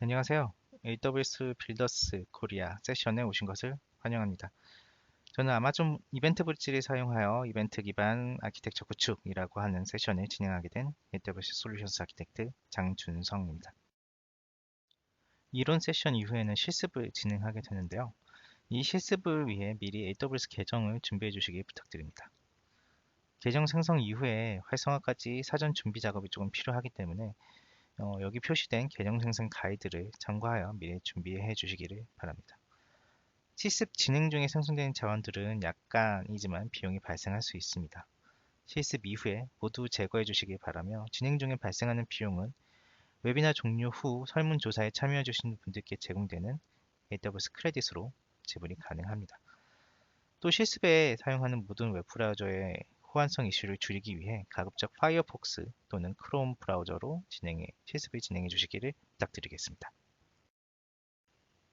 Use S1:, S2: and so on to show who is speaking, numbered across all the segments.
S1: 안녕하세요. AWS 빌더스 코리아 세션에 오신 것을 환영합니다. 저는 아마존 이벤트 브릿지를 사용하여 이벤트 기반 아키텍처 구축이라고 하는 세션을 진행하게 된 AWS 솔루션스 아키텍트 장준성입니다. 이론 세션 이후에는 실습을 진행하게 되는데요. 이 실습을 위해 미리 AWS 계정을 준비해 주시기 부탁드립니다. 계정 생성 이후에 활성화까지 사전 준비 작업이 조금 필요하기 때문에 여기 표시된 계정 생성 가이드를 참고하여 미리 준비해 주시기를 바랍니다. 실습 진행 중에 생성되는 자원들은 약간이지만 비용이 발생할 수 있습니다. 실습 이후에 모두 제거해 주시기 바라며 진행 중에 발생하는 비용은 웨비나 종료 후 설문조사에 참여해 주신 분들께 제공되는 AWS 크레딧으로 지불이 가능합니다. 또 실습에 사용하는 모든 웹브라우저의 호환성 이슈를 줄이기 위해 가급적 파이어폭스 또는 크롬 브라우저로 실습을 진행해 주시기를 부탁드리겠습니다.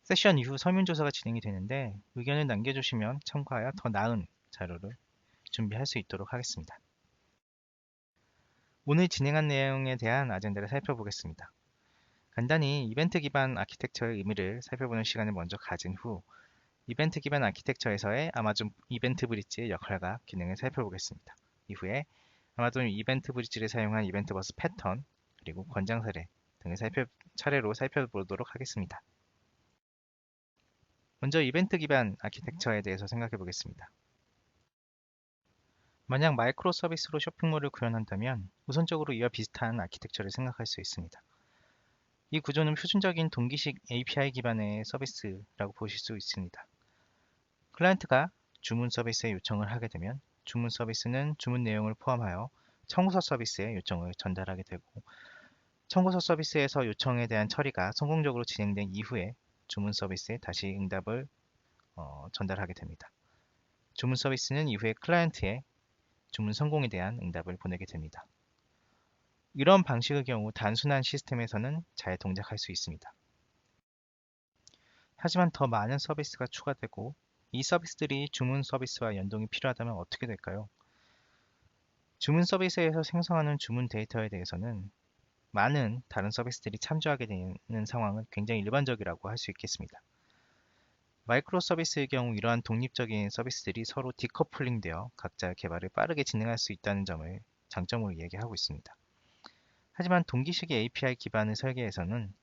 S1: 세션 이후 설문조사가 진행이 되는데 의견을 남겨주시면 참고하여 더 나은 자료를 준비할 수 있도록 하겠습니다. 오늘 진행한 내용에 대한 아젠다를 살펴보겠습니다. 간단히 이벤트 기반 아키텍처의 의미를 살펴보는 시간을 먼저 가진 후 이벤트 기반 아키텍처에서의 아마존 이벤트 브릿지의 역할과 기능을 살펴보겠습니다. 이후에 아마존 이벤트 브릿지를 사용한 이벤트 버스 패턴 그리고 권장 사례 등을 차례로 살펴보도록 하겠습니다. 먼저 이벤트 기반 아키텍처에 대해서 생각해 보겠습니다. 만약 마이크로 서비스로 쇼핑몰을 구현한다면 우선적으로 이와 비슷한 아키텍처를 생각할 수 있습니다. 이 구조는 표준적인 동기식 API 기반의 서비스라고 보실 수 있습니다. 클라이언트가 주문 서비스에 요청을 하게 되면 주문 서비스는 주문 내용을 포함하여 청구서 서비스에 요청을 전달하게 되고 청구서 서비스에서 요청에 대한 처리가 성공적으로 진행된 이후에 주문 서비스에 다시 응답을 전달하게 됩니다. 주문 서비스는 이후에 클라이언트에 주문 성공에 대한 응답을 보내게 됩니다. 이런 방식의 경우 단순한 시스템에서는 잘 동작할 수 있습니다. 하지만 더 많은 서비스가 추가되고 이 서비스들이 주문 서비스와 연동이 필요하다면 어떻게 될까요? 주문 서비스에서 생성하는 주문 데이터에 대해서는 많은 다른 서비스들이 참조하게 되는 상황은 굉장히 일반적이라고 할 수 있겠습니다. 마이크로 서비스의 경우 이러한 독립적인 서비스들이 서로 디커플링되어 각자의 개발을 빠르게 진행할 수 있다는 점을 장점으로 얘기하고 있습니다. 하지만 동기식의 API 기반의 설계에서는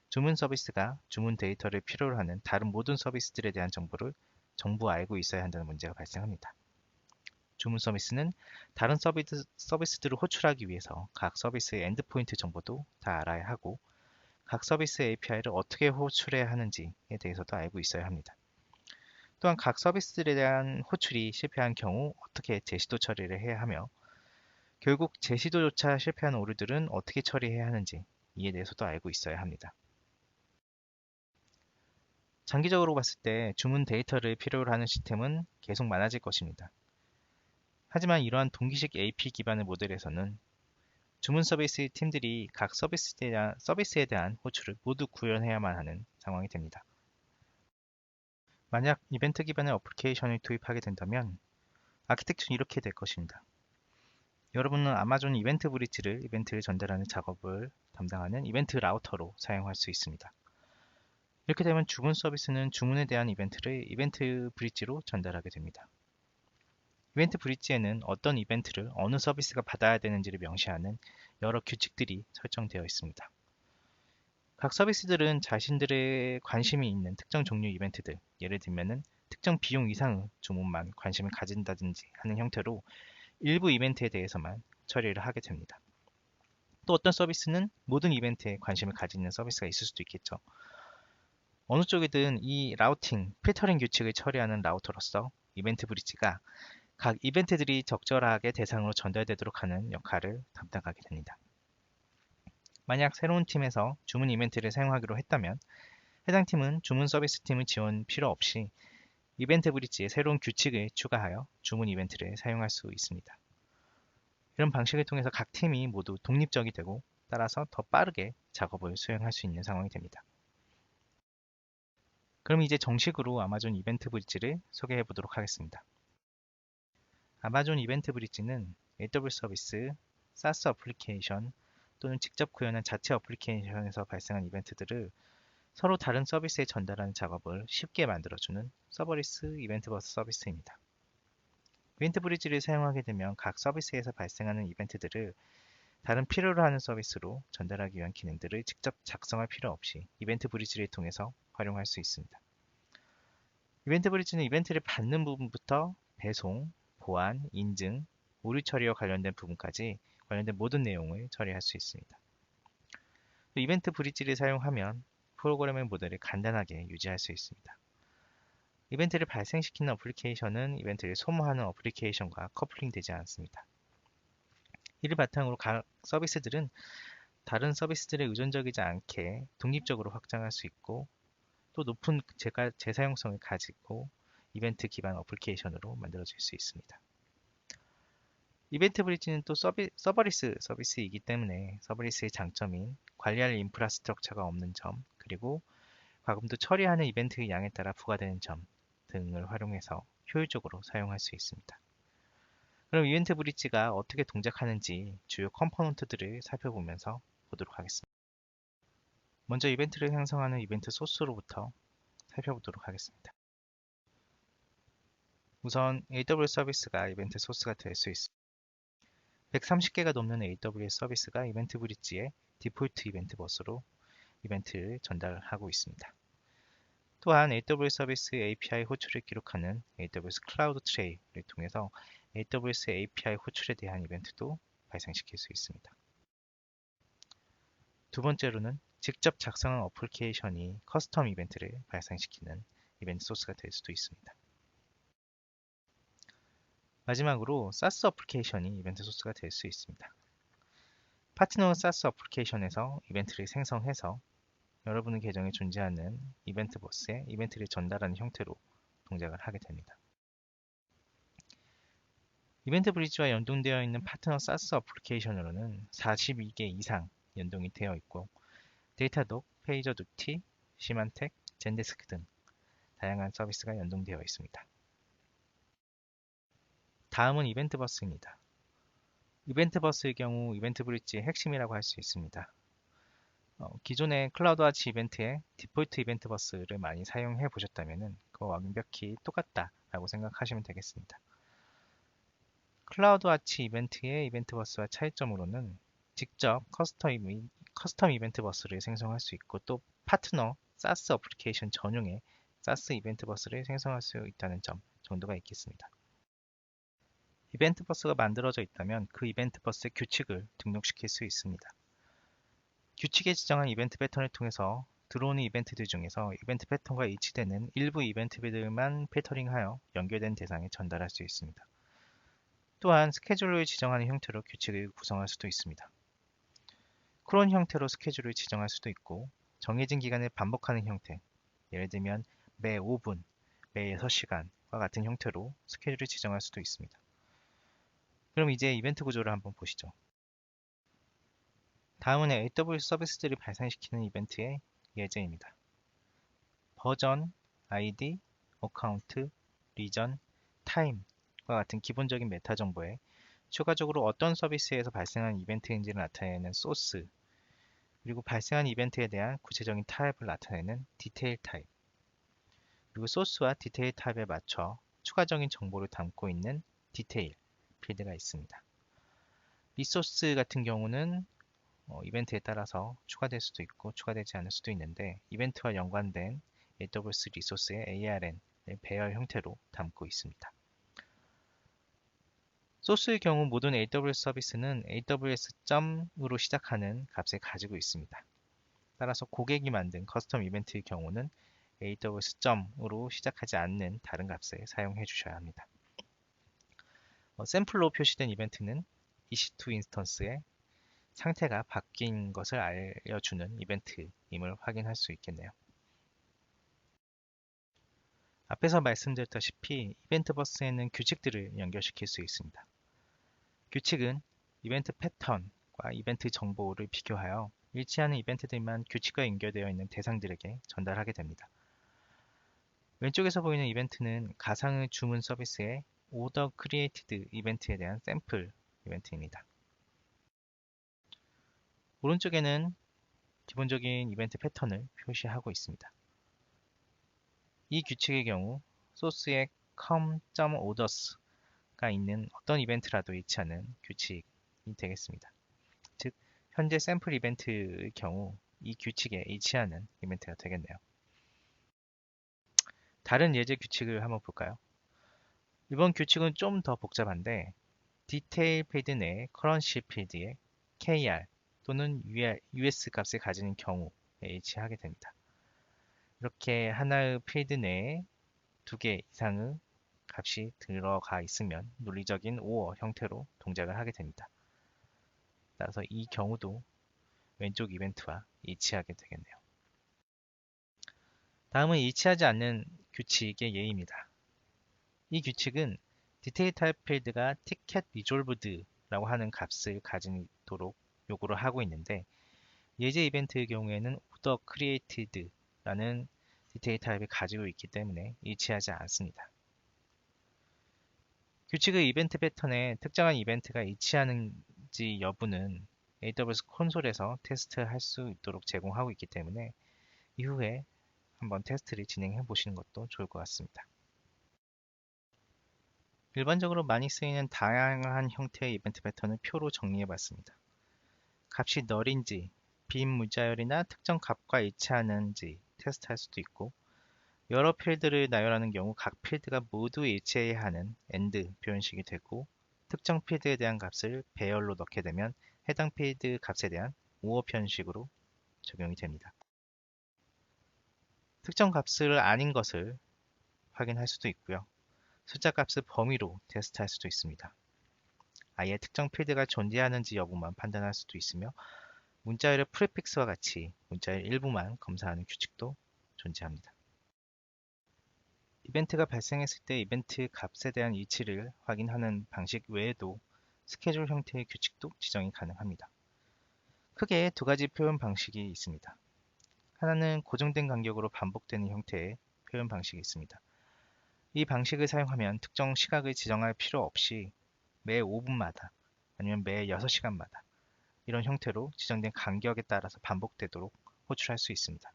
S1: 주문 서비스가 주문 데이터를 필요로 하는 다른 모든 서비스들에 대한 정보를 전부 알고 있어야 한다는 문제가 발생합니다. 주문 서비스는 다른 서비스들을 호출하기 위해서 각 서비스의 엔드포인트 정보도 다 알아야 하고 각 서비스의 API를 어떻게 호출해야 하는지에 대해서도 알고 있어야 합니다. 또한 각 서비스들에 대한 호출이 실패한 경우 어떻게 재시도 처리를 해야 하며 결국 재시도조차 실패한 오류들은 어떻게 처리해야 하는지 이에 대해서도 알고 있어야 합니다. 장기적으로 봤을 때 주문 데이터를 필요로 하는 시스템은 계속 많아질 것입니다. 하지만 이러한 동기식 AP 기반의 모델에서는 주문 서비스 팀들이 각 서비스에 대한 호출을 모두 구현해야만 하는 상황이 됩니다. 만약 이벤트 기반의 어플리케이션을 도입하게 된다면 아키텍처는 이렇게 될 것입니다. 여러분은 아마존 이벤트 브릿지를 이벤트를 전달하는 작업을 담당하는 이벤트 라우터로 사용할 수 있습니다. 이렇게 되면 주문 서비스는 주문에 대한 이벤트를 이벤트 브릿지로 전달하게 됩니다. 이벤트 브릿지에는 어떤 이벤트를 어느 서비스가 받아야 되는지를 명시하는 여러 규칙들이 설정되어 있습니다. 각 서비스들은 자신들의 관심이 있는 특정 종류 이벤트들, 예를 들면 특정 비용 이상의 주문만 관심을 가진다든지 하는 형태로 일부 이벤트에 대해서만 처리를 하게 됩니다. 또 어떤 서비스는 모든 이벤트에 관심을 가지는 서비스가 있을 수도 있겠죠. 어느 쪽이든 이 라우팅, 필터링 규칙을 처리하는 라우터로서 이벤트 브릿지가 각 이벤트들이 적절하게 대상으로 전달되도록 하는 역할을 담당하게 됩니다. 만약 새로운 팀에서 주문 이벤트를 사용하기로 했다면 해당 팀은 주문 서비스 팀의 지원 필요 없이 이벤트 브릿지에 새로운 규칙을 추가하여 주문 이벤트를 사용할 수 있습니다. 이런 방식을 통해서 각 팀이 모두 독립적이 되고 따라서 더 빠르게 작업을 수행할 수 있는 상황이 됩니다. 그럼 이제 정식으로 아마존 이벤트 브릿지를 소개해 보도록 하겠습니다. 아마존 이벤트 브릿지는 AWS 서비스, SaaS 어플리케이션 또는 직접 구현한 자체 어플리케이션에서 발생한 이벤트들을 서로 다른 서비스에 전달하는 작업을 쉽게 만들어주는 서버리스 이벤트 버스 서비스입니다. 이벤트 브리지를 사용하게 되면 각 서비스에서 발생하는 이벤트들을 다른 필요로 하는 서비스로 전달하기 위한 기능들을 직접 작성할 필요 없이 이벤트 브리지를 통해서 활용할 수 있습니다. 이벤트 브리지는 이벤트를 받는 부분부터 배송, 보안, 인증, 오류 처리와 관련된 부분까지 관련된 모든 내용을 처리할 수 있습니다. 또 이벤트 브리지를 사용하면 프로그래밍 모델을 간단하게 유지할 수 있습니다. 이벤트를 발생시키는 어플리케이션은 이벤트를 소모하는 어플리케이션과 커플링되지 않습니다. 이를 바탕으로 각 서비스들은 다른 서비스들에 의존적이지 않게 독립적으로 확장할 수 있고 또 높은 재사용성을 가지고 이벤트 기반 어플리케이션으로 만들어질 수 있습니다. 이벤트 브리지는 또 서버리스 서비스이기 때문에 서버리스의 장점인 관리할 인프라스트럭처가 없는 점, 그리고 과금도 처리하는 이벤트의 양에 따라 부과되는 점 등을 활용해서 효율적으로 사용할 수 있습니다. 그럼 이벤트 브리지가 어떻게 동작하는지 주요 컴포넌트들을 살펴보면서 보도록 하겠습니다. 먼저 이벤트를 생성하는 이벤트 소스로부터 살펴보도록 하겠습니다. 우선 AWS 서비스가 이벤트 소스가 될 수 있습니다. 130개가 넘는 AWS 서비스가 이벤트 브리지의 디폴트 이벤트 버스로 이벤트를 전달하고 있습니다. 또한 AWS 서비스 API 호출을 기록하는 AWS 클라우드 트레이를 통해서 AWS API 호출에 대한 이벤트도 발생시킬 수 있습니다. 두 번째로는 직접 작성한 어플리케이션이 커스텀 이벤트를 발생시키는 이벤트 소스가 될 수도 있습니다. 마지막으로 SaaS 어플리케이션이 이벤트 소스가 될 수 있습니다. 파트너 SaaS 어플리케이션에서 이벤트를 생성해서 여러분의 계정에 존재하는 이벤트 버스에 이벤트를 전달하는 형태로 동작을 하게 됩니다. 이벤트 브리지와 연동되어 있는 파트너 SaaS 어플리케이션으로는 42개 이상 연동이 되어 있고 데이터독, 페이저두티, 시만텍, 젠데스크 등 다양한 서비스가 연동되어 있습니다. 다음은 이벤트 버스입니다. 이벤트 버스의 경우 이벤트 브리지의 핵심이라고 할 수 있습니다. 기존의 클라우드와치 이벤트의 디폴트 이벤트 버스를 많이 사용해 보셨다면 그와 완벽히 똑같다라고 생각하시면 되겠습니다. 클라우드와치 이벤트의 이벤트 버스와 차이점으로는 직접 커스텀 이벤트 버스를 생성할 수 있고 또 파트너 SaaS 어플리케이션 전용의 SaaS 이벤트 버스를 생성할 수 있다는 점 정도가 있겠습니다. 이벤트 버스가 만들어져 있다면 그 이벤트 버스의 규칙을 등록시킬 수 있습니다. 규칙에 지정한 이벤트 패턴을 통해서 들어오는 이벤트들 중에서 이벤트 패턴과 일치되는 일부 이벤트들만 필터링하여 연결된 대상에 전달할 수 있습니다. 또한 스케줄을 지정하는 형태로 규칙을 구성할 수도 있습니다. 크론 형태로 스케줄을 지정할 수도 있고 정해진 기간을 반복하는 형태, 예를 들면 매 5분, 매 6시간과 같은 형태로 스케줄을 지정할 수도 있습니다. 그럼 이제 이벤트 구조를 한번 보시죠. 다음은 AWS 서비스들이 발생시키는 이벤트의 예제입니다. 버전, ID, 어카운트, 리전, 타임과 같은 기본적인 메타 정보에 추가적으로 어떤 서비스에서 발생한 이벤트인지를 나타내는 소스, 그리고 발생한 이벤트에 대한 구체적인 타입을 나타내는 디테일 타입, 그리고 소스와 디테일 타입에 맞춰 추가적인 정보를 담고 있는 디테일 필드가 있습니다. 리소스 같은 경우는 이벤트에 따라서 추가될 수도 있고 추가되지 않을 수도 있는데 이벤트와 연관된 AWS 리소스의 ARN을 배열 형태로 담고 있습니다. 소스의 경우 모든 AWS 서비스는 AWS.으로 시작하는 값을 가지고 있습니다. 따라서 고객이 만든 커스텀 이벤트의 경우는 AWS.으로 시작하지 않는 다른 값을 사용해 주셔야 합니다. 샘플로 표시된 이벤트는 EC2 인스턴스의 상태가 바뀐 것을 알려주는 이벤트임을 확인할 수 있겠네요. 앞에서 말씀드렸다시피 이벤트 버스에는 규칙들을 연결시킬 수 있습니다. 규칙은 이벤트 패턴과 이벤트 정보를 비교하여 일치하는 이벤트들만 규칙과 연결되어 있는 대상들에게 전달하게 됩니다. 왼쪽에서 보이는 이벤트는 가상의 주문 서비스의 오더 크리에이티드 이벤트에 대한 샘플 이벤트입니다. 오른쪽에는 기본적인 이벤트 패턴을 표시하고 있습니다. 이 규칙의 경우 소스에 com.orders가 있는 어떤 이벤트라도 일치하는 규칙이 되겠습니다. 즉, 현재 샘플 이벤트의 경우 이 규칙에 일치하는 이벤트가 되겠네요. 다른 예제 규칙을 한번 볼까요? 이번 규칙은 좀 더 복잡한데 디테일 필드 내 커런시 필드에 KR 또는 US 값을 가지는 경우에 일치하게 됩니다. 이렇게 하나의 필드 내에 2개 이상의 값이 들어가 있으면 논리적인 OR 형태로 동작을 하게 됩니다. 따라서 이 경우도 왼쪽 이벤트와 일치하게 되겠네요. 다음은 일치하지 않는 규칙의 예입니다. 이 규칙은 디테일 타입 필드가 티켓 리졸브드라고 하는 값을 가지도록 요구를 하고 있는데 예제 이벤트의 경우에는 order created라는 디테일 타입을 가지고 있기 때문에 일치하지 않습니다. 규칙의 이벤트 패턴에 특정한 이벤트가 일치하는지 여부는 AWS 콘솔에서 테스트할 수 있도록 제공하고 있기 때문에 이후에 한번 테스트를 진행해 보시는 것도 좋을 것 같습니다. 일반적으로 많이 쓰이는 다양한 형태의 이벤트 패턴을 표로 정리해 봤습니다. 값이 널인지, 빈 문자열이나 특정 값과 일치하는지 테스트할 수도 있고 여러 필드를 나열하는 경우 각 필드가 모두 일치해야 하는 AND 표현식이 되고 특정 필드에 대한 값을 배열로 넣게 되면 해당 필드 값에 대한 OR 표현식으로 적용이 됩니다. 특정 값을 아닌 것을 확인할 수도 있고요. 숫자 값을 범위로 테스트할 수도 있습니다. 아예 특정 필드가 존재하는지 여부만 판단할 수도 있으며 문자열의 프리픽스와 같이 문자열 일부만 검사하는 규칙도 존재합니다. 이벤트가 발생했을 때 이벤트 값에 대한 일치를 확인하는 방식 외에도 스케줄 형태의 규칙도 지정이 가능합니다. 크게 2가지 표현 방식이 있습니다. 하나는 고정된 간격으로 반복되는 형태의 표현 방식이 있습니다. 이 방식을 사용하면 특정 시각을 지정할 필요 없이 매 5분마다 아니면 매 6시간마다 이런 형태로 지정된 간격에 따라서 반복되도록 호출할 수 있습니다.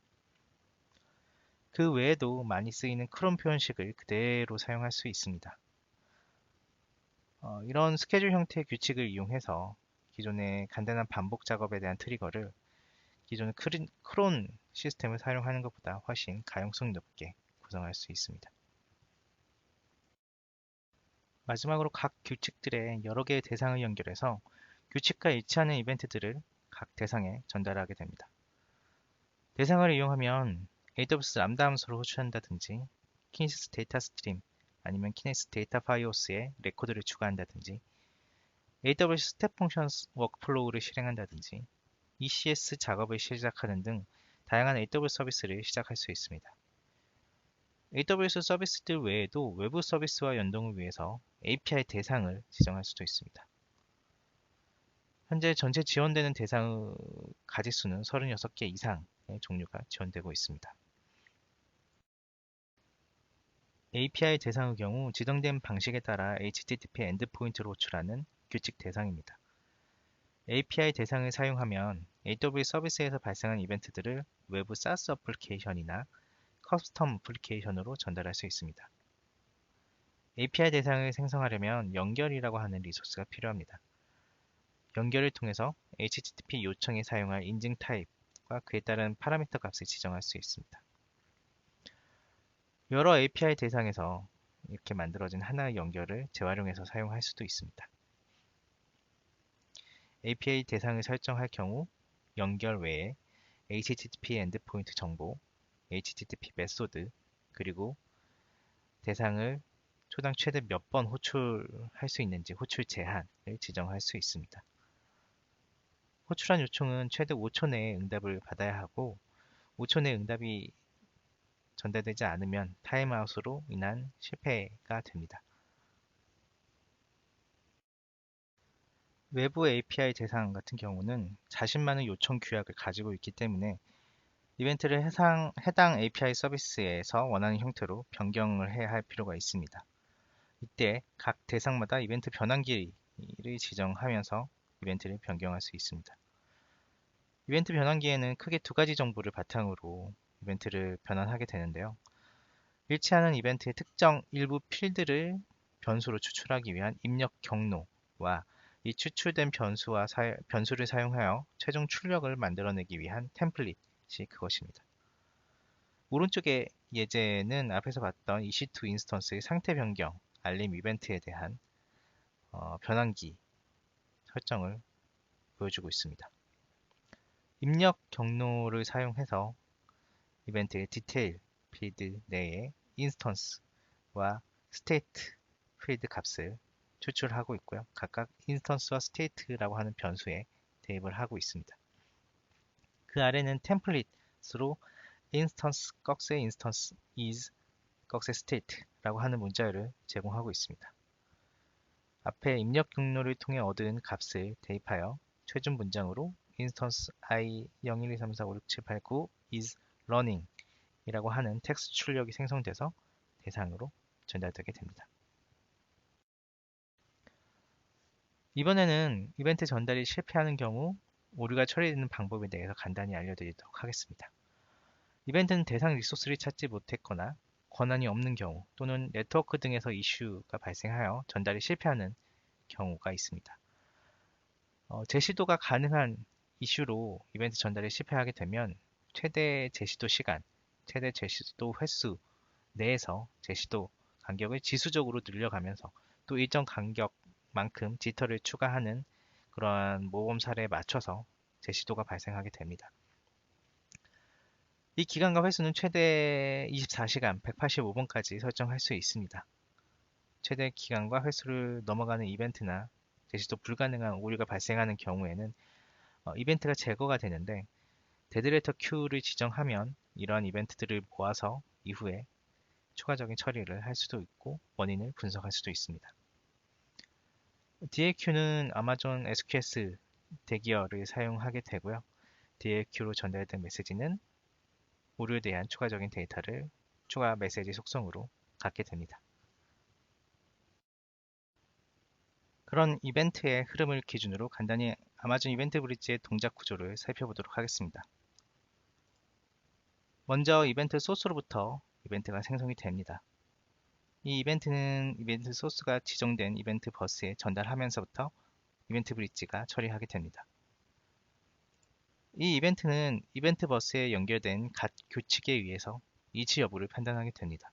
S1: 그 외에도 많이 쓰이는 크롬 표현식을 그대로 사용할 수 있습니다. 이런 스케줄 형태의 규칙을 이용해서 기존의 간단한 반복 작업에 대한 트리거를 기존의 크론 시스템을 사용하는 것보다 훨씬 가용성 높게 구성할 수 있습니다. 마지막으로 각 규칙들의 여러 개의 대상을 연결해서 규칙과 일치하는 이벤트들을 각 대상에 전달하게 됩니다. 대상을 이용하면 AWS 람다 함수를 호출한다든지 키네시스 데이터 스트림 아니면 키네시스 데이터 파이오스에 레코드를 추가한다든지 AWS 스텝 펑션 워크플로우를 실행한다든지 ECS 작업을 시작하는 등 다양한 AWS 서비스를 시작할 수 있습니다. AWS 서비스들 외에도 외부 서비스와 연동을 위해서 API 대상을 지정할 수도 있습니다. 현재 전체 지원되는 대상의 가지수는 36개 이상의 종류가 지원되고 있습니다. API 대상의 경우 지정된 방식에 따라 HTTP 엔드포인트로 호출하는 규칙 대상입니다. API 대상을 사용하면 AWS 서비스에서 발생한 이벤트들을 외부 SaaS 어플리케이션이나 커스텀 어플리케이션으로 전달할 수 있습니다. API 대상을 생성하려면 연결이라고 하는 리소스가 필요합니다. 연결을 통해서 HTTP 요청에 사용할 인증 타입과 그에 따른 파라미터 값을 지정할 수 있습니다. 여러 API 대상에서 이렇게 만들어진 하나의 연결을 재활용해서 사용할 수도 있습니다. API 대상을 설정할 경우 연결 외에 HTTP 엔드포인트 정보, HTTP 메소드, 그리고 대상을 초당 최대 몇 번 호출할 수 있는지 호출 제한을 지정할 수 있습니다. 호출한 요청은 최대 5초 내에 응답을 받아야 하고 5초 내에 응답이 전달되지 않으면 타임아웃으로 인한 실패가 됩니다. 외부 API 대상 같은 경우는 자신만의 요청 규약을 가지고 있기 때문에 이벤트를 해당 API 서비스에서 원하는 형태로 변경을 해야 할 필요가 있습니다. 이때 각 대상마다 이벤트 변환기를 지정하면서 이벤트를 변경할 수 있습니다. 이벤트 변환기에는 크게 두 가지 정보를 바탕으로 이벤트를 변환하게 되는데요. 일치하는 이벤트의 특정 일부 필드를 변수로 추출하기 위한 입력 경로와 이 추출된 변수를 사용하여 최종 출력을 만들어내기 위한 템플릿이 그것입니다. 오른쪽의 예제는 앞에서 봤던 EC2 인스턴스의 상태 변경, 알림 이벤트에 대한 변환기 설정을 보여주고 있습니다. 입력 경로를 사용해서 이벤트의 디테일 필드 내에 인스턴스와 스테이트 필드 값을 추출하고 있고요. 각각 인스턴스와 스테이트라고 하는 변수에 대입을 하고 있습니다. 그 아래는 템플릿으로 instance 꺽쇠 instance is 꺽쇠 state라고 하는 문자열을 제공하고 있습니다. 앞에 입력 경로를 통해 얻은 값을 대입하여 최종 문장으로 instance i 0, 1, 2, 3, 4, 5, 6, 7, 8, 9 is running 이라고 하는 텍스트 출력이 생성돼서 대상으로 전달되게 됩니다. 이번에는 이벤트 전달이 실패하는 경우 오류가 처리되는 방법에 대해서 간단히 알려드리도록 하겠습니다. 이벤트는 대상 리소스를 찾지 못했거나 권한이 없는 경우 또는 네트워크 등에서 이슈가 발생하여 전달이 실패하는 경우가 있습니다. 재시도가 가능한 이슈로 이벤트 전달이 실패하게 되면 최대 재시도 시간, 최대 재시도 횟수 내에서 재시도 간격을 지수적으로 늘려가면서 또 일정 간격만큼 지터를 추가하는 그러한 모범 사례에 맞춰서 재시도가 발생하게 됩니다. 이 기간과 횟수는 최대 24시간 185번까지 설정할 수 있습니다. 최대 기간과 횟수를 넘어가는 이벤트나 재시도 불가능한 오류가 발생하는 경우에는 이벤트가 제거가 되는데 데드레터 큐를 지정하면 이러한 이벤트들을 모아서 이후에 추가적인 처리를 할 수도 있고 원인을 분석할 수도 있습니다. DAQ는 아마존 SQS 대기어를 사용하게 되고요. DAQ로 전달된 메시지는 오류에 대한 추가적인 데이터를 추가 메시지 속성으로 갖게 됩니다. 그런 이벤트의 흐름을 기준으로 간단히 아마존 이벤트 브릿지의 동작 구조를 살펴보도록 하겠습니다. 먼저 이벤트 소스로부터 이벤트가 생성이 됩니다. 이 이벤트는 이벤트 소스가 지정된 이벤트 버스에 전달하면서부터 이벤트 브릿지가 처리하게 됩니다. 이 이벤트는 이벤트 버스에 연결된 갓 규칙에 의해서 이치 여부를 판단하게 됩니다.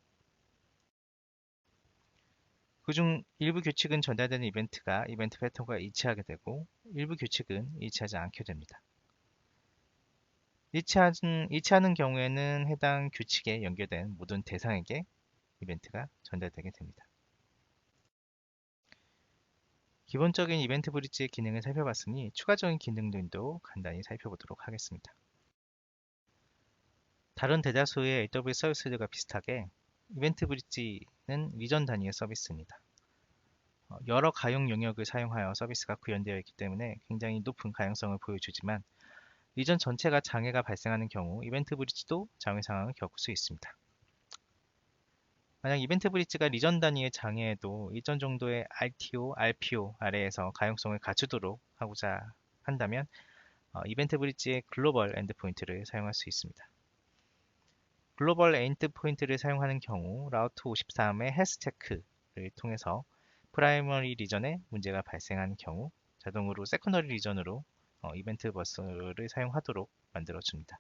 S1: 그중 일부 규칙은 전달되는 이벤트가 이벤트 패턴과 일치하게 되고 일부 규칙은 일치하지 않게 됩니다. 일치하는 경우에는 해당 규칙에 연결된 모든 대상에게 이벤트가 전달되게 됩니다. 기본적인 이벤트 브릿지의 기능을 살펴봤으니 추가적인 기능들도 간단히 살펴보도록 하겠습니다. 다른 대다수의 AWS 서비스들과 비슷하게 이벤트 브릿지는 리전 단위의 서비스입니다. 여러 가용 영역을 사용하여 서비스가 구현되어 있기 때문에 굉장히 높은 가용성을 보여주지만 리전 전체가 장애가 발생하는 경우 이벤트 브릿지도 장애 상황을 겪을 수 있습니다. 만약 이벤트 브릿지가 리전 단위의 장애에도 일정 정도의 RTO, RPO 아래에서 가용성을 갖추도록 하고자 한다면 이벤트 브릿지의 글로벌 엔드포인트를 사용할 수 있습니다. 글로벌 엔드포인트를 사용하는 경우 라우트 53의 헬스체크를 통해서 프라이머리 리전에 문제가 발생하는 경우 자동으로 세컨더리 리전으로 이벤트 버스를 사용하도록 만들어줍니다.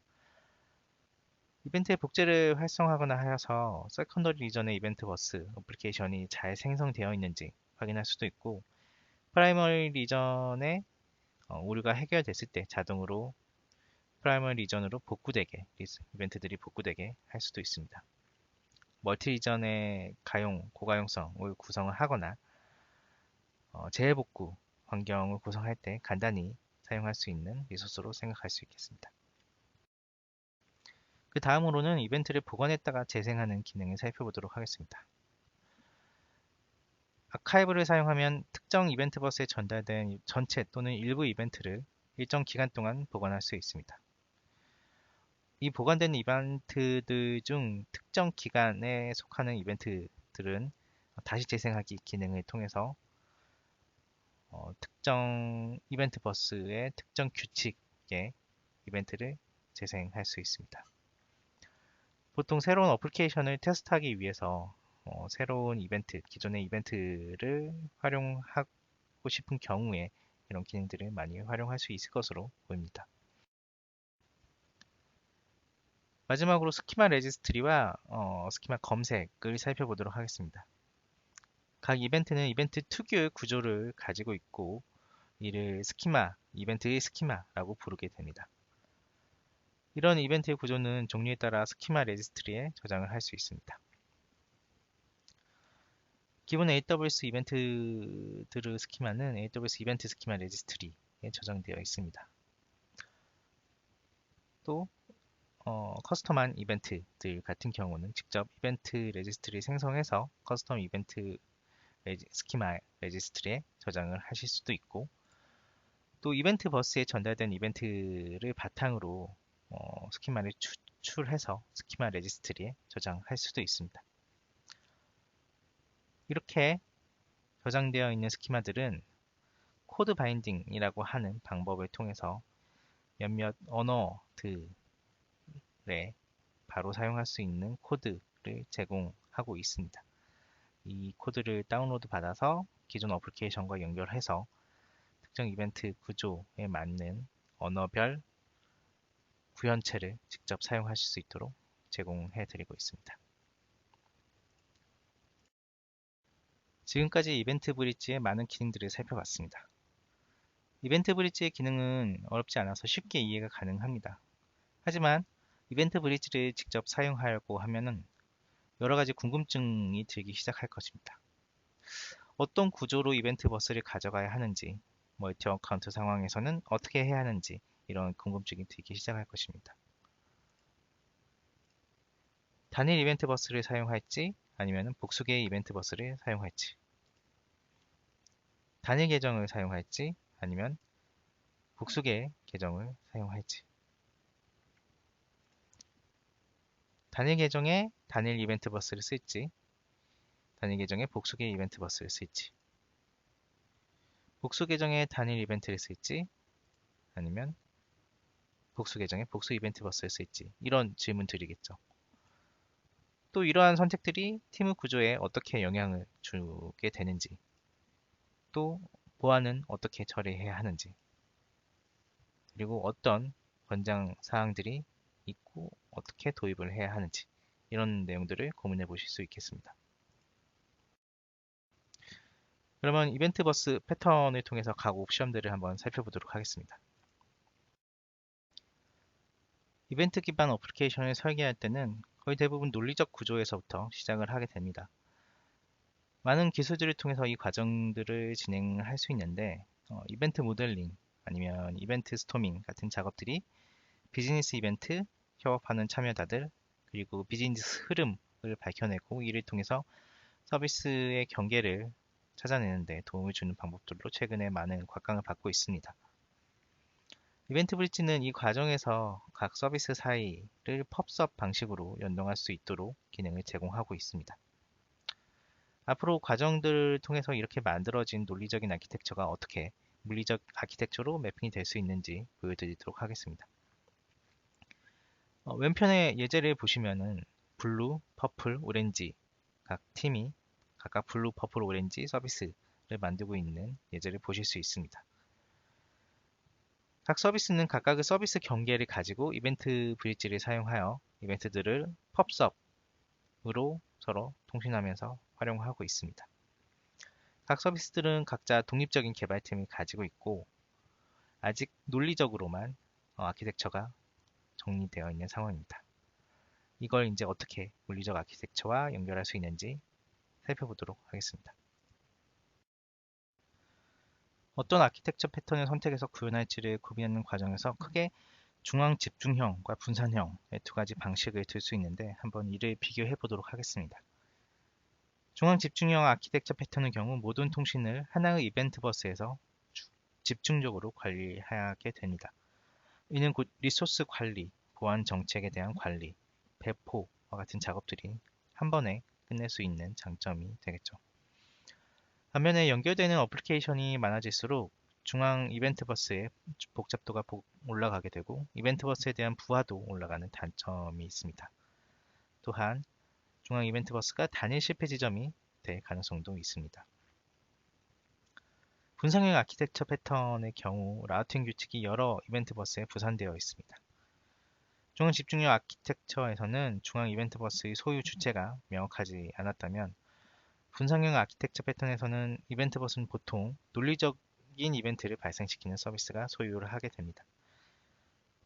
S1: 이벤트의 복제를 활성화하거나 하여서 세컨더리 리전의 이벤트 버스 어플리케이션이 잘 생성되어 있는지 확인할 수도 있고 프라이머리 리전에 오류가 해결됐을 때 자동으로 프라이머리 리전으로 복구되게 이벤트들이 복구되게 할 수도 있습니다. 멀티 리전의 고가용성을 구성을 하거나 재복구 환경을 구성할 때 간단히 사용할 수 있는 리소스로 생각할 수 있겠습니다. 그 다음으로는 이벤트를 복원했다가 재생하는 기능을 살펴보도록 하겠습니다. 아카이브를 사용하면 특정 이벤트 버스에 전달된 전체 또는 일부 이벤트를 일정 기간 동안 복원할 수 있습니다. 이 보관된 이벤트들 중 특정 기간에 속하는 이벤트들은 다시 재생하기 기능을 통해서 특정 이벤트 버스의 특정 규칙에 이벤트를 재생할 수 있습니다. 보통 새로운 어플리케이션을 테스트하기 위해서 새로운 이벤트, 기존의 이벤트를 활용하고 싶은 경우에 이런 기능들을 많이 활용할 수 있을 것으로 보입니다. 마지막으로 스키마 레지스트리와 스키마 검색을 살펴보도록 하겠습니다. 각 이벤트는 이벤트 특유의 구조를 가지고 있고 이를 스키마, 이벤트의 스키마라고 부르게 됩니다. 이런 이벤트의 구조는 종류에 따라 스키마 레지스트리에 저장을 할 수 있습니다. 기본 AWS 이벤트들의 스키마는 AWS 이벤트 스키마 레지스트리에 저장되어 있습니다. 또 커스텀한 이벤트들 같은 경우는 직접 이벤트 레지스트리 생성해서 커스텀 이벤트 스키마 레지스트리에 저장을 하실 수도 있고 또 이벤트 버스에 전달된 이벤트를 바탕으로 스키마를 추출해서 스키마 레지스트리에 저장할 수도 있습니다. 이렇게 저장되어 있는 스키마들은 코드 바인딩이라고 하는 방법을 통해서 몇몇 언어들에 바로 사용할 수 있는 코드를 제공하고 있습니다. 이 코드를 다운로드 받아서 기존 어플리케이션과 연결해서 특정 이벤트 구조에 맞는 언어별 구현체를 직접 사용하실 수 있도록 제공해 드리고 있습니다. 지금까지 이벤트 브릿지의 많은 기능들을 살펴봤습니다. 이벤트 브릿지의 기능은 어렵지 않아서 쉽게 이해가 가능합니다. 하지만 이벤트 브릿지를 직접 사용하려고 하면은 여러 가지 궁금증이 들기 시작할 것입니다. 어떤 구조로 이벤트 버스를 가져가야 하는지, 멀티 어카운트 상황에서는 어떻게 해야 하는지 이런 궁금증이 들기 시작할 것입니다. 단일 이벤트 버스를 사용할지 아니면 복수계의 이벤트 버스를 사용할지, 단일 계정을 사용할지 아니면 복수계의 계정을 사용할지, 단일 계정에 단일 이벤트 버스를 쓸지 단일 계정에 복수계 이벤트 버스를 쓸지, 복수 계정에 단일 이벤트를 쓸지 아니면 복수 계정에 복수 이벤트 버스를 쓸지 이런 질문 드리겠죠. 또 이러한 선택들이 팀의 구조에 어떻게 영향을 주게 되는지, 또 보안은 어떻게 처리해야 하는지, 그리고 어떤 권장 사항들이 있고 어떻게 도입을 해야 하는지 이런 내용들을 고민해 보실 수 있겠습니다. 그러면 이벤트 버스 패턴을 통해서 각 옵션들을 한번 살펴보도록 하겠습니다. 이벤트 기반 어플리케이션을 설계할 때는 거의 대부분 논리적 구조에서부터 시작을 하게 됩니다. 많은 기술들을 통해서 이 과정들을 진행할 수 있는데 이벤트 모델링 아니면 이벤트 스토밍 같은 작업들이 비즈니스 이벤트, 협업하는 참여자들, 그리고 비즈니스 흐름을 밝혀내고 이를 통해서 서비스의 경계를 찾아내는 데 도움을 주는 방법들로 최근에 많은 곽강을 받고 있습니다. 이벤트 브릿지는 이 과정에서 각 서비스 사이를 펍섭 방식으로 연동할 수 있도록 기능을 제공하고 있습니다. 앞으로 과정들을 통해서 이렇게 만들어진 논리적인 아키텍처가 어떻게 물리적 아키텍처로 매핑이 될 수 있는지 보여드리도록 하겠습니다. 왼편의 예제를 보시면은 블루, 퍼플, 오렌지 각 팀이 각각 블루, 퍼플, 오렌지 서비스를 만들고 있는 예제를 보실 수 있습니다. 각 서비스는 각각의 서비스 경계를 가지고 이벤트 브릿지를 사용하여 이벤트들을 펍섭으로 서로 통신하면서 활용하고 있습니다. 각 서비스들은 각자 독립적인 개발팀을 가지고 있고 아직 논리적으로만 아키텍처가 정리되어 있는 상황입니다. 이걸 이제 어떻게 물리적 아키텍처와 연결할 수 있는지 살펴보도록 하겠습니다. 어떤 아키텍처 패턴을 선택해서 구현할지를 고민하는 과정에서 크게 중앙 집중형과 분산형의 두 가지 방식을 들 수 있는데 한번 이를 비교해 보도록 하겠습니다. 중앙 집중형 아키텍처 패턴의 경우 모든 통신을 하나의 이벤트 버스에서 집중적으로 관리하게 됩니다. 이는 곧 리소스 관리, 보안 정책에 대한 관리, 배포와 같은 작업들이 한 번에 끝낼 수 있는 장점이 되겠죠. 반면에 연결되는 어플리케이션이 많아질수록 중앙 이벤트 버스의 복잡도가 올라가게 되고 이벤트 버스에 대한 부하도 올라가는 단점이 있습니다. 또한 중앙 이벤트 버스가 단일 실패 지점이 될 가능성도 있습니다. 분산형 아키텍처 패턴의 경우 라우팅 규칙이 여러 이벤트 버스에 부산되어 있습니다. 중앙 집중력 아키텍처에서는 중앙 이벤트 버스의 소유 주체가 명확하지 않았다면 분산형 아키텍처 패턴에서는 이벤트 버스는 보통 논리적인 이벤트를 발생시키는 서비스가 소유를 하게 됩니다.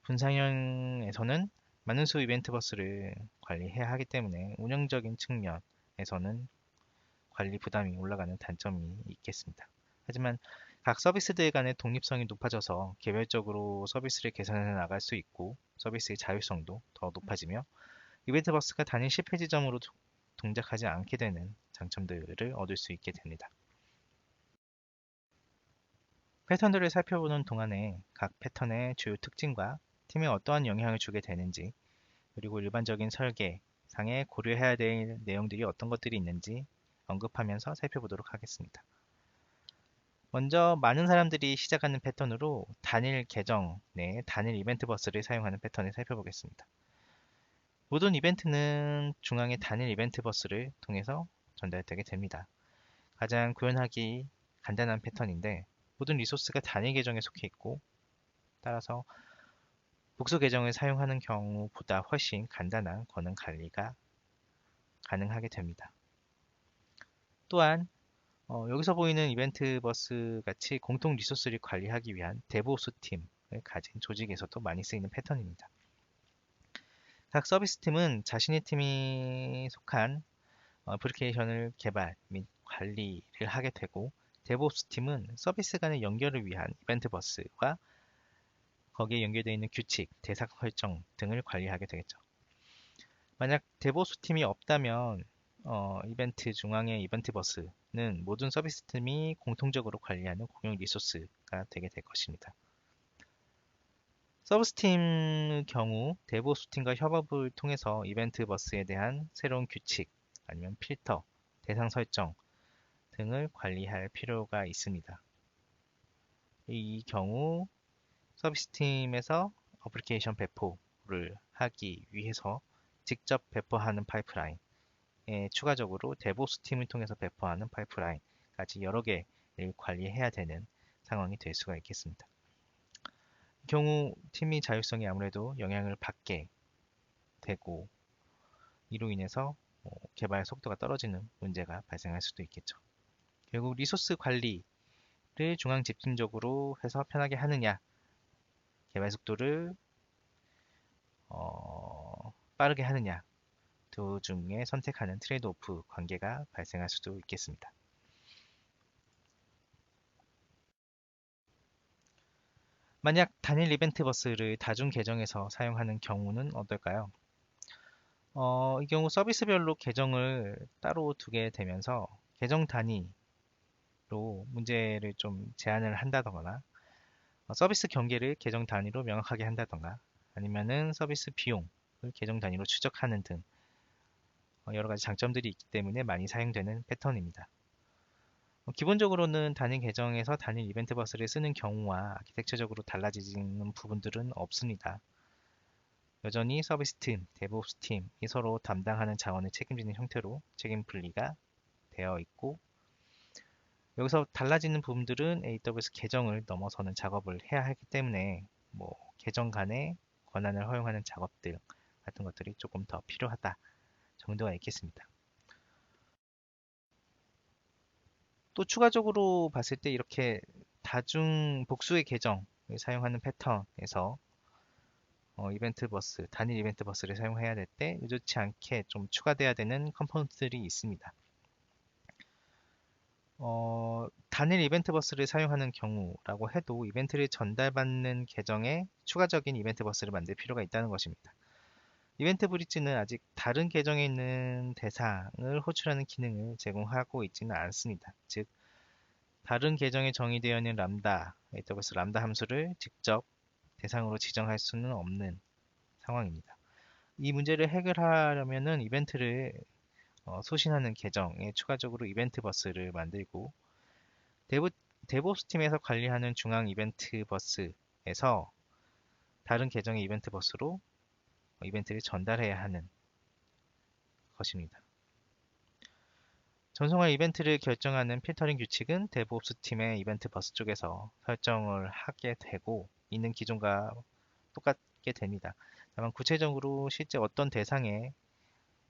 S1: 분산형에서는 많은 수 이벤트 버스를 관리해야 하기 때문에 운영적인 측면에서는 관리 부담이 올라가는 단점이 있겠습니다. 하지만 각 서비스들 간의 독립성이 높아져서 개별적으로 서비스를 개선해 나갈 수 있고 서비스의 자율성도 더 높아지며 이벤트 버스가 단일 실패 지점으로 동작하지 않게 되는 장점들을 얻을 수 있게 됩니다. 패턴들을 살펴보는 동안에 각 패턴의 주요 특징과 팀에 어떠한 영향을 주게 되는지 그리고 일반적인 설계상에 고려해야 될 내용들이 어떤 것들이 있는지 언급하면서 살펴보도록 하겠습니다. 먼저 많은 사람들이 시작하는 패턴으로 단일 계정 내 단일 이벤트 버스를 사용하는 패턴을 살펴보겠습니다. 모든 이벤트는 중앙의 단일 이벤트 버스를 통해서 전달되게 됩니다. 가장 구현하기 간단한 패턴인데 모든 리소스가 단일 계정에 속해 있고 따라서 복수 계정을 사용하는 경우보다 훨씬 간단한 권한 관리가 가능하게 됩니다. 또한 여기서 보이는 이벤트 버스 같이 공통 리소스를 관리하기 위한 데브옵스 팀을 가진 조직에서도 많이 쓰이는 패턴입니다. 각 서비스 팀은 자신의 팀이 속한 애플리케이션을 개발 및 관리를 하게 되고 데브옵스 팀은 서비스 간의 연결을 위한 이벤트 버스와 거기에 연결되어 있는 규칙, 대상 설정 등을 관리하게 되겠죠. 만약 데브옵스 팀이 없다면 이벤트 중앙의 이벤트 버스는 모든 서비스 팀이 공통적으로 관리하는 공용 리소스가 되게 될 것입니다. 서비스 팀의 경우 데브옵스 팀과 협업을 통해서 이벤트 버스에 대한 새로운 규칙, 아니면 필터, 대상 설정 등을 관리할 필요가 있습니다. 이 경우 서비스 팀에서 어플리케이션 배포를 하기 위해서 직접 배포하는 파이프라인, 추가적으로 데브옵스 팀을 통해서 배포하는 파이프라인까지 여러 개를 관리해야 되는 상황이 될 수가 있겠습니다. 이 경우 팀의 자율성이 아무래도 영향을 받게 되고 이로 인해서 개발 속도가 떨어지는 문제가 발생할 수도 있겠죠. 결국 리소스 관리를 중앙 집중적으로 해서 편하게 하느냐, 개발 속도를 빠르게 하느냐, 두 중에 선택하는 트레이드오프 관계가 발생할 수도 있겠습니다. 만약 단일 이벤트 버스를 다중 계정에서 사용하는 경우는 어떨까요? 이 경우 서비스별로 계정을 따로 두게 되면서 계정 단위로 문제를 좀 제한을 한다거나 서비스 경계를 계정 단위로 명확하게 한다던가 아니면은 서비스 비용을 계정 단위로 추적하는 등 여러 가지 장점들이 있기 때문에 많이 사용되는 패턴입니다. 기본적으로는 단일 계정에서 단일 이벤트 버스를 쓰는 경우와 아키텍처적으로 달라지는 부분들은 없습니다. 여전히 서비스 팀, 데브옵스 팀이 서로 담당하는 자원을 책임지는 형태로 책임 분리가 되어 있고 여기서 달라지는 부분들은 AWS 계정을 넘어서는 작업을 해야 하기 때문에 계정 간의 권한을 허용하는 작업들 같은 것들이 조금 더 필요하다 정도가 있겠습니다. 또 추가적으로 봤을 때 이렇게 다중 복수의 계정을 사용하는 패턴에서 이벤트 버스, 단일 이벤트 버스를 사용해야 될 때 의도치 않게 좀 추가돼야 되는 컴포넌트들이 있습니다. 단일 이벤트 버스를 사용하는 경우라고 해도 이벤트를 전달받는 계정에 추가적인 이벤트 버스를 만들 필요가 있다는 것입니다. 이벤트 브릿지는 아직 다른 계정에 있는 대상을 호출하는 기능을 제공하고 있지는 않습니다. 즉, 다른 계정에 정의되어 있는 람다, AWS 람다 함수를 직접 대상으로 지정할 수는 없는 상황입니다. 이 문제를 해결하려면은 이벤트를 소신하는 계정에 추가적으로 이벤트 버스를 만들고 데브옵스 팀에서 관리하는 중앙 이벤트 버스에서 다른 계정의 이벤트 버스로 이벤트를 전달해야 하는 것입니다. 전송할 이벤트를 결정하는 필터링 규칙은 데브옵스 팀의 이벤트 버스 쪽에서 설정을 하게 되고 있는 기존과 똑같게 됩니다. 다만 구체적으로 실제 어떤 대상의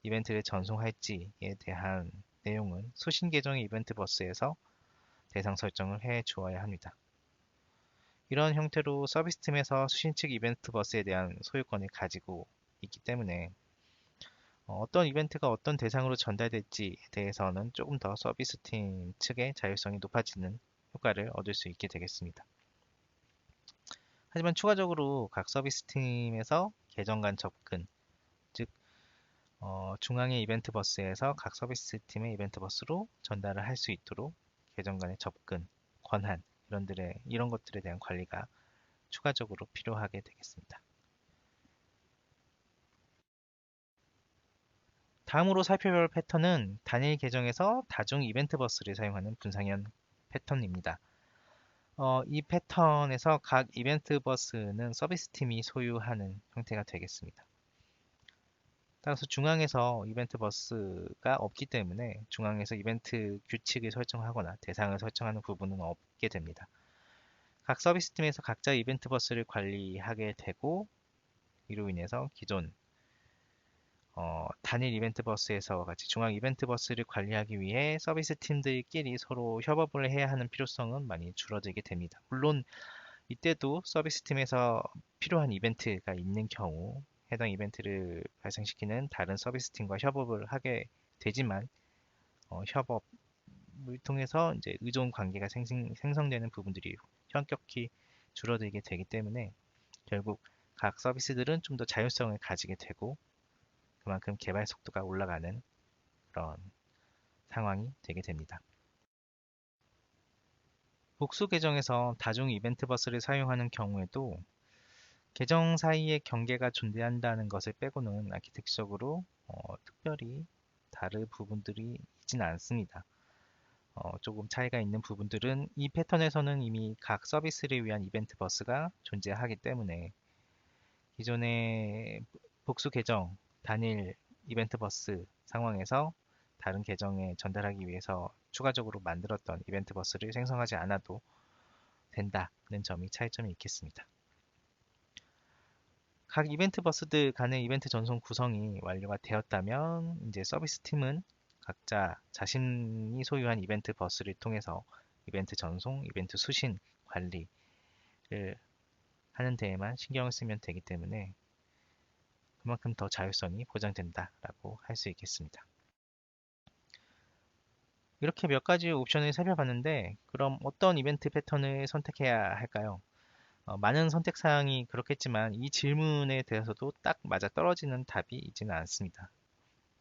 S1: 이벤트를 전송할지에 대한 내용은 수신 계정의 이벤트 버스에서 대상 설정을 해 주어야 합니다. 이런 형태로 서비스 팀에서 수신 측 이벤트 버스에 대한 소유권을 가지고 있기 때문에 어떤 이벤트가 어떤 대상으로 전달될지에 대해서는 조금 더 서비스 팀 측의 자율성이 높아지는 효과를 얻을 수 있게 되겠습니다. 하지만 추가적으로 각 서비스 팀에서 계정 간 접근, 즉 중앙의 이벤트 버스에서 각 서비스 팀의 이벤트 버스로 전달을 할 수 있도록 계정 간의 접근, 권한 이런 것들에 대한 관리가 추가적으로 필요하게 되겠습니다. 다음으로 살펴볼 패턴은 단일 계정에서 다중 이벤트 버스를 사용하는 분상현 패턴입니다. 이 패턴에서 각 이벤트 버스는 서비스 팀이 소유하는 형태가 되겠습니다. 따라서 중앙에서 이벤트 버스가 없기 때문에 중앙에서 이벤트 규칙을 설정하거나 대상을 설정하는 부분은 없게 됩니다. 각 서비스 팀에서 각자 이벤트 버스를 관리하게 되고 이로 인해서 기존 단일 이벤트 버스에서와 같이 중앙 이벤트 버스를 관리하기 위해 서비스 팀들끼리 서로 협업을 해야 하는 필요성은 많이 줄어들게 됩니다. 물론 이때도 서비스 팀에서 필요한 이벤트가 있는 경우 해당 이벤트를 발생시키는 다른 서비스 팀과 협업을 하게 되지만 협업을 통해서 이제 의존 관계가 생성되는 부분들이 현격히 줄어들게 되기 때문에 결국 각 서비스들은 좀 더 자율성을 가지게 되고 그만큼 개발 속도가 올라가는 그런 상황이 되게 됩니다. 복수 계정에서 다중 이벤트 버스를 사용하는 경우에도 계정 사이에 경계가 존재한다는 것을 빼고는 아키텍처적으로 특별히 다른 부분들이 있지는 않습니다. 조금 차이가 있는 부분들은 이 패턴에서는 이미 각 서비스를 위한 이벤트 버스가 존재하기 때문에 기존의 복수 계정, 단일 이벤트 버스 상황에서 다른 계정에 전달하기 위해서 추가적으로 만들었던 이벤트 버스를 생성하지 않아도 된다는 점이 차이점이 있겠습니다. 각 이벤트 버스들 간의 이벤트 전송 구성이 완료가 되었다면 이제 서비스 팀은 각자 자신이 소유한 이벤트 버스를 통해서 이벤트 전송, 이벤트 수신 관리를 하는 데에만 신경을 쓰면 되기 때문에 그만큼 더 자율성이 보장된다라고 할 수 있겠습니다. 이렇게 몇 가지 옵션을 살펴봤는데 그럼 어떤 이벤트 패턴을 선택해야 할까요? 많은 선택 사항이 그렇겠지만 이 질문에 대해서도 딱 맞아떨어지는 답이 있지는 않습니다.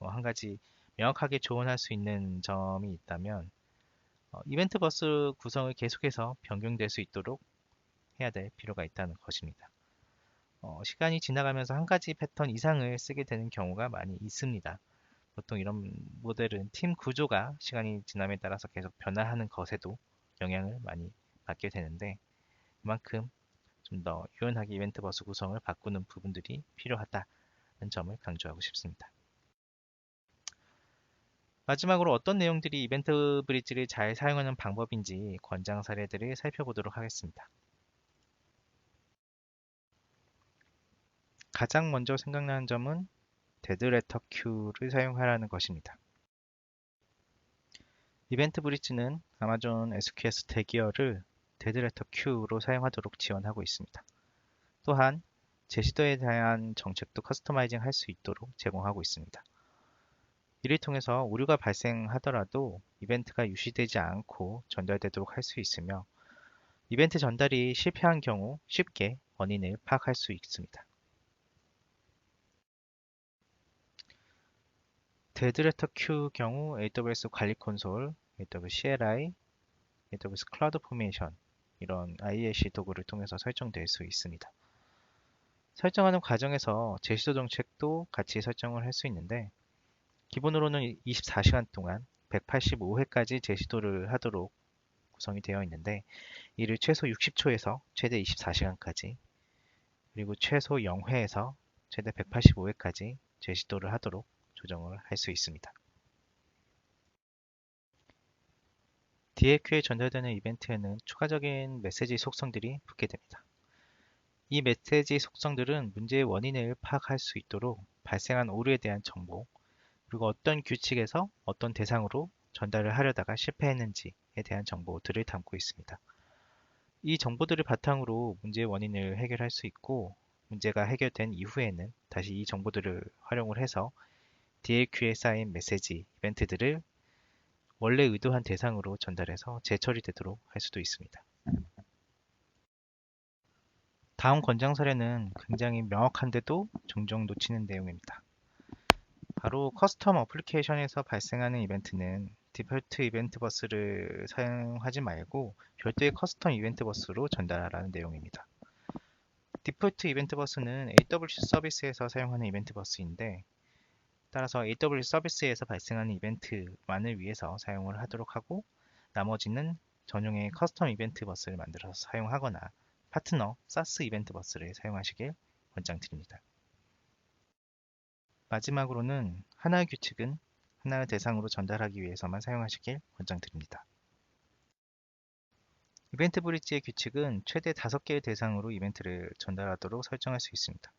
S1: 한 가지 명확하게 조언할 수 있는 점이 있다면 이벤트 버스 구성을 계속해서 변경될 수 있도록 해야 될 필요가 있다는 것입니다. 시간이 지나가면서 한 가지 패턴 이상을 쓰게 되는 경우가 많이 있습니다. 보통 이런 모델은 팀 구조가 시간이 지남에 따라서 계속 변화하는 것에도 영향을 많이 받게 되는데 그만큼 좀 더 유연하게 이벤트 버스 구성을 바꾸는 부분들이 필요하다는 점을 강조하고 싶습니다. 마지막으로 어떤 내용들이 이벤트 브릿지를 잘 사용하는 방법인지 권장 사례들을 살펴보도록 하겠습니다. 가장 먼저 생각나는 점은 데드레터 큐를 사용하라는 것입니다. 이벤트 브릿지는 아마존 SQS 대기어를 데드레터 큐로 사용하도록 지원하고 있습니다. 또한 제시도에 대한 정책도 커스터마이징 할 수 있도록 제공하고 있습니다. 이를 통해서 오류가 발생하더라도 이벤트가 유시되지 않고 전달되도록 할 수 있으며 이벤트 전달이 실패한 경우 쉽게 원인을 파악할 수 있습니다. 데드레터 큐 경우 AWS 관리 콘솔, AWS CLI, AWS 클라우드 포메이션 이런 IAC 도구를 통해서 설정될 수 있습니다. 설정하는 과정에서 제시도 정책도 같이 설정을 할 수 있는데 기본으로는 24시간 동안 185회까지 제시도를 하도록 구성이 되어 있는데 이를 최소 60초에서 최대 24시간까지 그리고 최소 0회에서 최대 185회까지 재시도를 하도록 조정을 할 수 있습니다. DAQ에 전달되는 이벤트에는 추가적인 메시지 속성들이 붙게 됩니다. 이 메시지 속성들은 문제의 원인을 파악할 수 있도록 발생한 오류에 대한 정보, 그리고 어떤 규칙에서 어떤 대상으로 전달을 하려다가 실패했는지에 대한 정보들을 담고 있습니다. 이 정보들을 바탕으로 문제의 원인을 해결할 수 있고, 문제가 해결된 이후에는 다시 이 정보들을 활용을 해서 DAQ에 쌓인 메시지, 이벤트들을 원래 의도한 대상으로 전달해서 재처리되도록 할 수도 있습니다. 다음 권장 사례는 굉장히 명확한데도 종종 놓치는 내용입니다. 바로 커스텀 어플리케이션에서 발생하는 이벤트는 디폴트 이벤트 버스를 사용하지 말고 별도의 커스텀 이벤트 버스로 전달하라는 내용입니다. 디폴트 이벤트 버스는 AWS 서비스에서 사용하는 이벤트 버스인데 따라서 AWS 서비스에서 발생하는 이벤트만을 위해서 사용을 하도록 하고 나머지는 전용의 커스텀 이벤트 버스를 만들어서 사용하거나 파트너 사스 이벤트 버스를 사용하시길 권장드립니다. 마지막으로는 하나의 규칙은 하나의 대상으로 전달하기 위해서만 사용하시길 권장드립니다. 이벤트 브릿지의 규칙은 최대 5개의 대상으로 이벤트를 전달하도록 설정할 수 있습니다.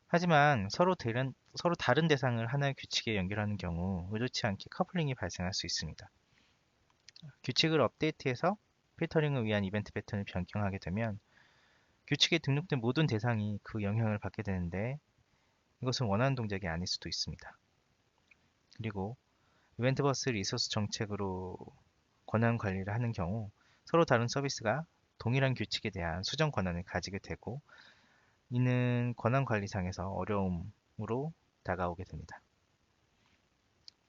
S1: 하지만 서로 다른 대상을 하나의 규칙에 연결하는 경우 의도치 않게 커플링이 발생할 수 있습니다. 규칙을 업데이트해서 필터링을 위한 이벤트 패턴을 변경하게 되면 규칙에 등록된 모든 대상이 그 영향을 받게 되는데 이것은 원하는 동작이 아닐 수도 있습니다. 그리고 이벤트 버스 리소스 정책으로 권한 관리를 하는 경우 서로 다른 서비스가 동일한 규칙에 대한 수정 권한을 가지게 되고 이는 권한 관리상에서 어려움으로 다가오게 됩니다.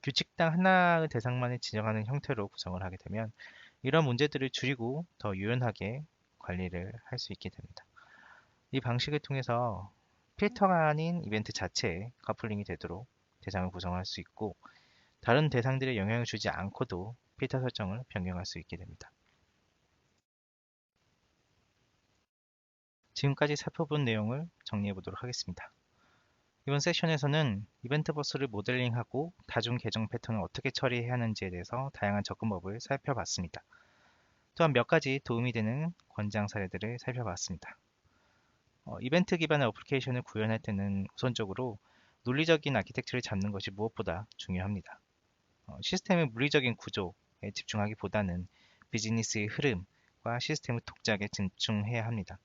S1: 규칙당 하나의 대상만을 지정하는 형태로 구성을 하게 되면 이런 문제들을 줄이고 더 유연하게 관리를 할 수 있게 됩니다. 이 방식을 통해서 필터가 아닌 이벤트 자체에 커플링이 되도록 대상을 구성할 수 있고 다른 대상들에 영향을 주지 않고도 필터 설정을 변경할 수 있게 됩니다. 지금까지 살펴본 내용을 정리해 보도록 하겠습니다. 이번 세션에서는 이벤트 버스를 모델링하고 다중 계정 패턴을 어떻게 처리해야 하는지에 대해서 다양한 접근법을 살펴봤습니다. 또한 몇 가지 도움이 되는 권장 사례들을 살펴봤습니다. 이벤트 기반의 어플리케이션을 구현할 때는 우선적으로 논리적인 아키텍처를 잡는 것이 무엇보다 중요합니다. 시스템의 물리적인 구조에 집중하기보다는 비즈니스의 흐름과 시스템의 독작에 집중해야 합니다.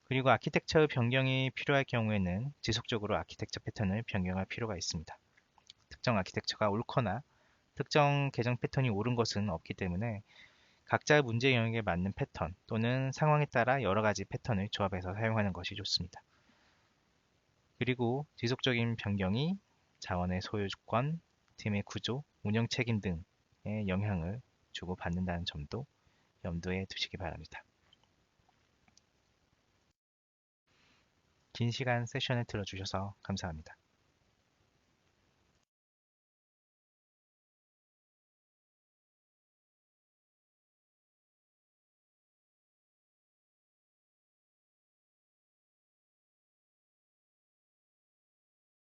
S1: 그리고 아키텍처 변경이 필요할 경우에는 지속적으로 아키텍처 패턴을 변경할 필요가 있습니다. 특정 아키텍처가 옳거나 특정 계정 패턴이 옳은 것은 없기 때문에 각자의 문제 영역에 맞는 패턴 또는 상황에 따라 여러 가지 패턴을 조합해서 사용하는 것이 좋습니다. 그리고 지속적인 변경이 자원의 소유권, 팀의 구조, 운영 책임 등에 영향을 주고 받는다는 점도 염두에 두시기 바랍니다. 긴 시간 세션을 들어주셔서 감사합니다.